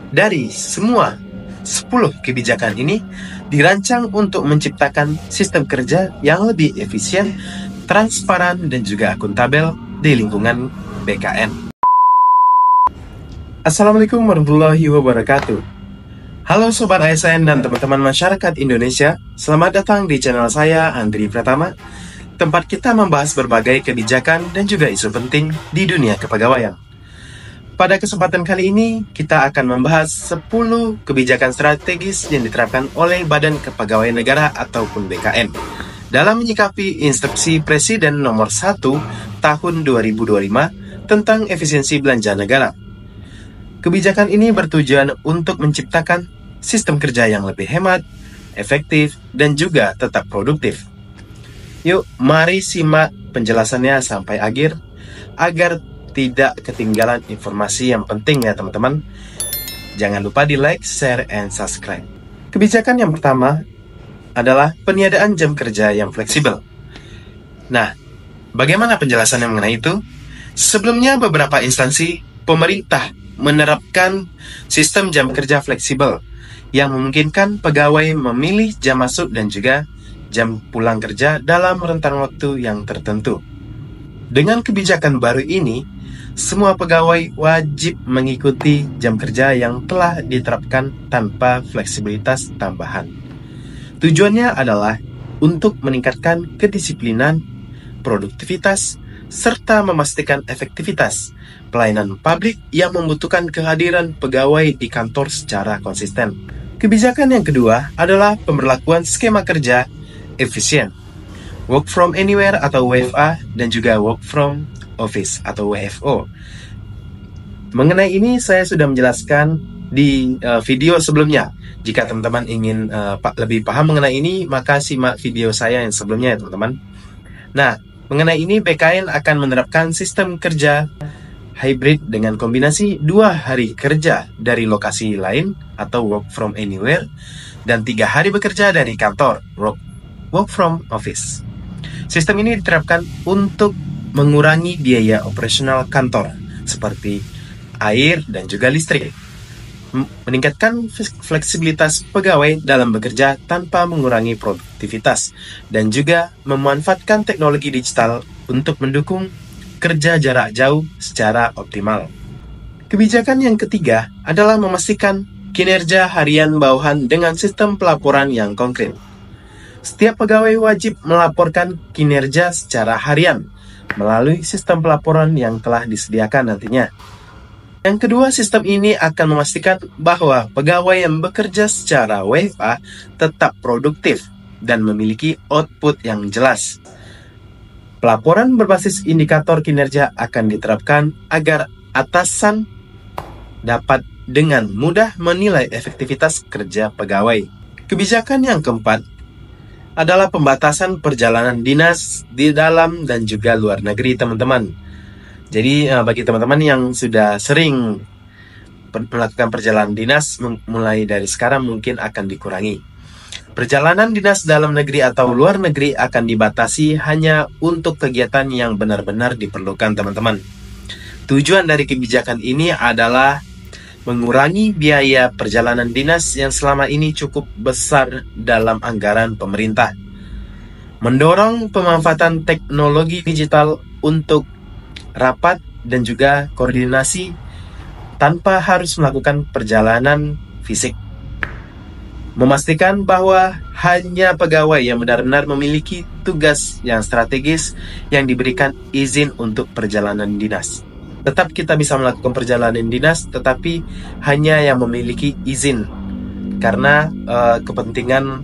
Dari semua 10 kebijakan ini dirancang untuk menciptakan sistem kerja yang lebih efisien, transparan, dan juga akuntabel di lingkungan BKN. Assalamualaikum warahmatullahi wabarakatuh. Halo Sobat ASN dan teman-teman masyarakat Indonesia, selamat datang di channel saya, Andri Pratama, tempat kita membahas berbagai kebijakan dan juga isu penting di dunia kepegawaian. Pada kesempatan kali ini, kita akan membahas 10 kebijakan strategis yang diterapkan oleh Badan Kepegawaian Negara ataupun BKN dalam menyikapi Instruksi Presiden Nomor 1 Tahun 2025 tentang efisiensi belanja negara. Kebijakan ini bertujuan untuk menciptakan sistem kerja yang lebih hemat, efektif, dan juga tetap produktif. Yuk, mari simak penjelasannya sampai akhir agar tidak ketinggalan informasi yang penting ya teman-teman. Jangan lupa di like, share, and subscribe. Kebijakan yang pertama adalah peniadaan jam kerja yang fleksibel. Nah, bagaimana penjelasannya mengenai itu? Sebelumnya beberapa instansi pemerintah menerapkan sistem jam kerja fleksibel yang memungkinkan pegawai memilih jam masuk dan juga jam pulang kerja dalam rentang waktu yang tertentu. Dengan kebijakan baru ini, semua pegawai wajib mengikuti jam kerja yang telah diterapkan tanpa fleksibilitas tambahan. Tujuannya adalah untuk meningkatkan kedisiplinan, produktivitas, serta memastikan efektivitas pelayanan publik yang membutuhkan kehadiran pegawai di kantor secara konsisten. Kebijakan yang kedua adalah pemberlakuan skema kerja efisien, work from anywhere atau WFA, dan juga work from office atau WFO. Mengenai ini saya sudah menjelaskan di video sebelumnya. Jika teman-teman ingin lebih paham mengenai ini, maka simak video saya yang sebelumnya ya teman-teman. Nah, mengenai ini BKN akan menerapkan sistem kerja hybrid dengan kombinasi 2 hari kerja dari lokasi lain atau work from anywhere dan 3 hari bekerja dari kantor, work from office. Sistem ini diterapkan untuk mengurangi biaya operasional kantor seperti air dan juga listrik, meningkatkan fleksibilitas pegawai dalam bekerja tanpa mengurangi produktivitas, dan juga memanfaatkan teknologi digital untuk mendukung kerja jarak jauh secara optimal. Kebijakan yang ketiga adalah memastikan kinerja harian bawahan dengan sistem pelaporan yang konkret. Setiap pegawai wajib melaporkan kinerja secara harian melalui sistem pelaporan yang telah disediakan nantinya. Yang kedua, sistem ini akan memastikan bahwa pegawai yang bekerja secara WFA tetap produktif dan memiliki output yang jelas. Pelaporan berbasis indikator kinerja akan diterapkan agar atasan dapat dengan mudah menilai efektivitas kerja pegawai. Kebijakan yang keempat adalah pembatasan perjalanan dinas di dalam dan juga luar negeri teman-teman. Jadi bagi teman-teman yang sudah sering melakukan perjalanan dinas, mulai dari sekarang mungkin akan dikurangi. Perjalanan dinas dalam negeri atau luar negeri akan dibatasi hanya untuk kegiatan yang benar-benar diperlukan teman-teman. Tujuan dari kebijakan ini adalah mengurangi biaya perjalanan dinas yang selama ini cukup besar dalam anggaran pemerintah. Mendorong pemanfaatan teknologi digital untuk rapat dan juga koordinasi tanpa harus melakukan perjalanan fisik. Memastikan bahwa hanya pegawai yang benar-benar memiliki tugas yang strategis yang diberikan izin untuk perjalanan dinas. Tetap kita bisa melakukan perjalanan dinas, tetapi hanya yang memiliki izin karena kepentingan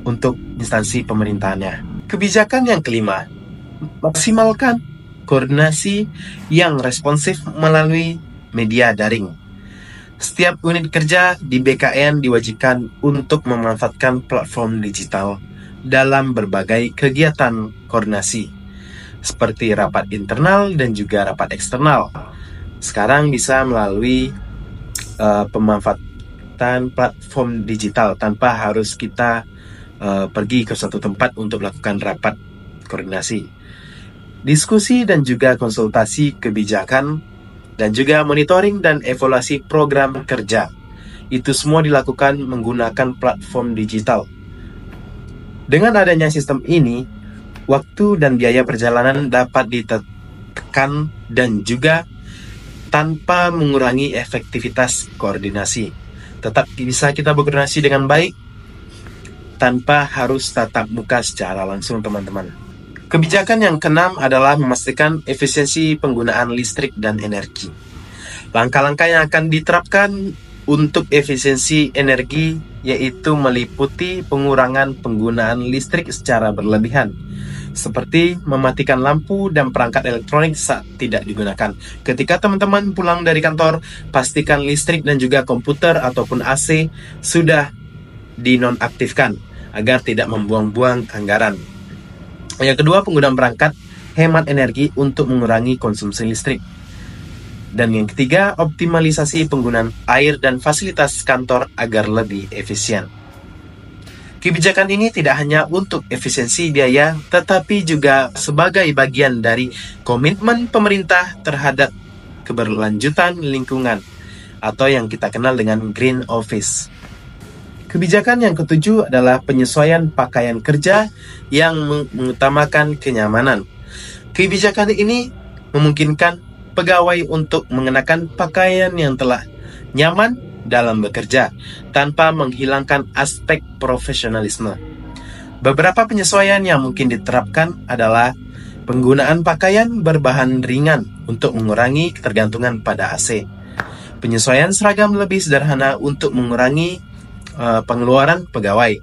untuk instansi pemerintahannya. Kebijakan yang kelima, maksimalkan koordinasi yang responsif melalui media daring. Setiap unit kerja di BKN diwajibkan untuk memanfaatkan platform digital dalam berbagai kegiatan koordinasi, seperti rapat internal dan juga rapat eksternal. Sekarang bisa melalui pemanfaatan platform digital tanpa harus kita pergi ke suatu tempat untuk melakukan rapat koordinasi. Diskusi dan juga konsultasi kebijakan dan juga monitoring dan evaluasi program kerja. Itu semua dilakukan menggunakan platform digital. Dengan adanya sistem ini, waktu dan biaya perjalanan dapat ditekan dan juga tanpa mengurangi efektivitas koordinasi. Tetap bisa kita berkoordinasi dengan baik tanpa harus tatap muka secara langsung, teman-teman. Kebijakan yang keenam adalah memastikan efisiensi penggunaan listrik dan energi. Langkah-langkah yang akan diterapkan untuk efisiensi energi yaitu meliputi pengurangan penggunaan listrik secara berlebihan, seperti mematikan lampu dan perangkat elektronik saat tidak digunakan. Ketika teman-teman pulang dari kantor, pastikan listrik dan juga komputer ataupun AC sudah dinonaktifkan agar tidak membuang-buang anggaran. Yang kedua, penggunaan perangkat hemat energi untuk mengurangi konsumsi listrik. Dan yang ketiga, optimalisasi penggunaan air dan fasilitas kantor agar lebih efisien. Kebijakan ini tidak hanya untuk efisiensi biaya, tetapi juga sebagai bagian dari komitmen pemerintah terhadap keberlanjutan lingkungan, atau yang kita kenal dengan Green Office. Kebijakan yang ketujuh adalah penyesuaian pakaian kerja yang mengutamakan kenyamanan. Kebijakan ini memungkinkan pegawai untuk mengenakan pakaian yang telah nyaman dalam bekerja, tanpa menghilangkan aspek profesionalisme. Beberapa penyesuaian yang mungkin diterapkan adalah penggunaan pakaian berbahan ringan untuk mengurangi ketergantungan pada AC. Penyesuaian seragam lebih sederhana untuk mengurangi pengeluaran pegawai.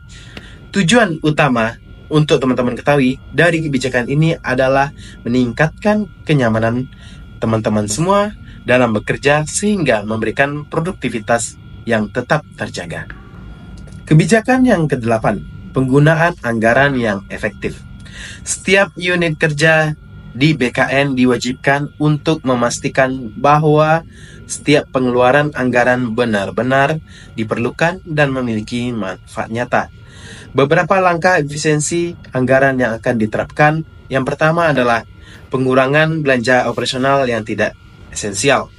Tujuan utama untuk teman-teman ketahui dari kebijakan ini adalah meningkatkan kenyamanan teman-teman semua dalam bekerja sehingga memberikan produktivitas yang tetap terjaga. Kebijakan yang ke-8, penggunaan anggaran yang efektif. Setiap unit kerja di BKN diwajibkan untuk memastikan bahwa setiap pengeluaran anggaran benar-benar diperlukan dan memiliki manfaat nyata. Beberapa langkah efisiensi anggaran yang akan diterapkan. Yang pertama adalah pengurangan belanja operasional yang tidak esensial.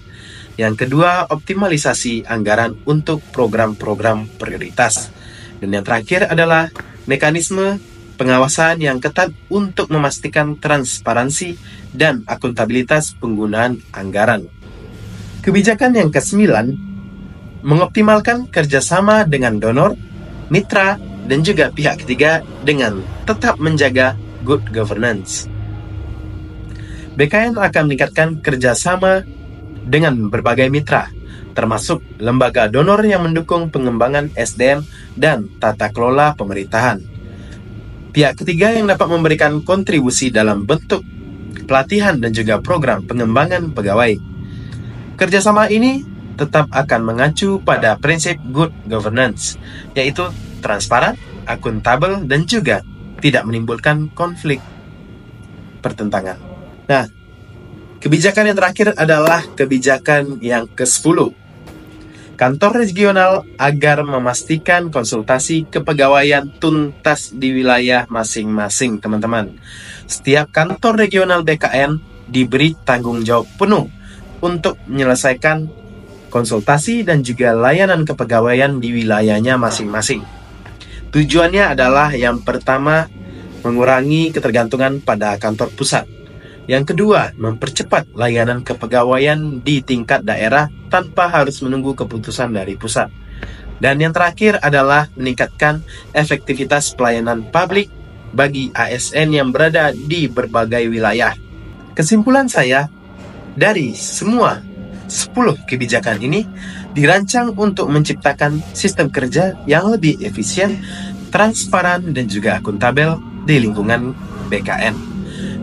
Yang kedua, optimalisasi anggaran untuk program-program prioritas. Dan yang terakhir adalah mekanisme pengawasan yang ketat untuk memastikan transparansi dan akuntabilitas penggunaan anggaran. Kebijakan yang ke-9, mengoptimalkan kerjasama dengan donor, mitra, dan juga pihak ketiga dengan tetap menjaga good governance. BKN akan meningkatkan kerjasama dengan berbagai mitra, termasuk lembaga donor yang mendukung pengembangan SDM dan tata kelola pemerintahan. Pihak ketiga yang dapat memberikan kontribusi dalam bentuk pelatihan dan juga program pengembangan pegawai. Kerjasama ini tetap akan mengacu pada prinsip good governance, yaitu transparan, akuntabel, dan juga tidak menimbulkan konflik pertentangan. Nah, kebijakan yang terakhir adalah kebijakan yang ke-10. Kantor regional agar memastikan konsultasi kepegawaian tuntas di wilayah masing-masing, teman-teman. Setiap kantor regional BKN diberi tanggung jawab penuh untuk menyelesaikan konsultasi dan juga layanan kepegawaian di wilayahnya masing-masing. Tujuannya adalah yang pertama, mengurangi ketergantungan pada kantor pusat. Yang kedua, mempercepat layanan kepegawaian di tingkat daerah tanpa harus menunggu keputusan dari pusat. Dan yang terakhir adalah meningkatkan efektivitas pelayanan publik bagi ASN yang berada di berbagai wilayah. Kesimpulan saya, dari semua 10 kebijakan ini dirancang untuk menciptakan sistem kerja yang lebih efisien, transparan, dan juga akuntabel di lingkungan BKN.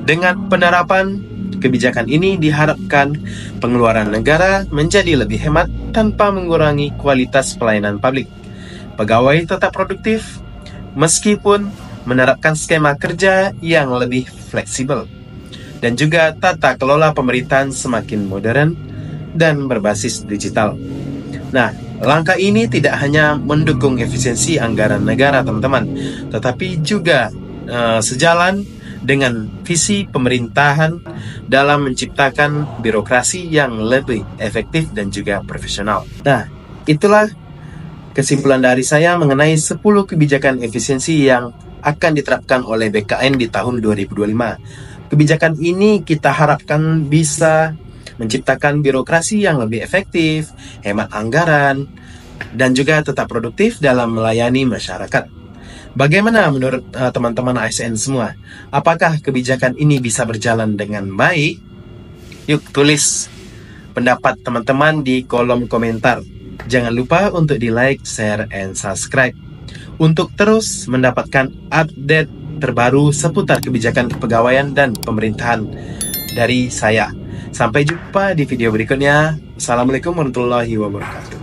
Dengan penerapan kebijakan ini diharapkan pengeluaran negara menjadi lebih hemat tanpa mengurangi kualitas pelayanan publik. Pegawai tetap produktif meskipun menerapkan skema kerja yang lebih fleksibel. Dan juga tata kelola pemerintahan semakin modern dan berbasis digital. Nah, langkah ini tidak hanya mendukung efisiensi anggaran negara, teman-teman, tetapi juga sejalan dengan visi pemerintahan dalam menciptakan birokrasi yang lebih efektif dan juga profesional. Nah, itulah kesimpulan dari saya mengenai 10 kebijakan efisiensi yang akan diterapkan oleh BKN di tahun 2025. Kebijakan ini kita harapkan bisa menciptakan birokrasi yang lebih efektif, hemat anggaran, dan juga tetap produktif dalam melayani masyarakat. Bagaimana menurut teman-teman ASN semua? Apakah kebijakan ini bisa berjalan dengan baik? Yuk tulis pendapat teman-teman di kolom komentar. Jangan lupa untuk di like, share, and subscribe untuk terus mendapatkan update terbaru seputar kebijakan kepegawaian dan pemerintahan dari saya. Sampai jumpa di video berikutnya. Assalamualaikum warahmatullahi wabarakatuh.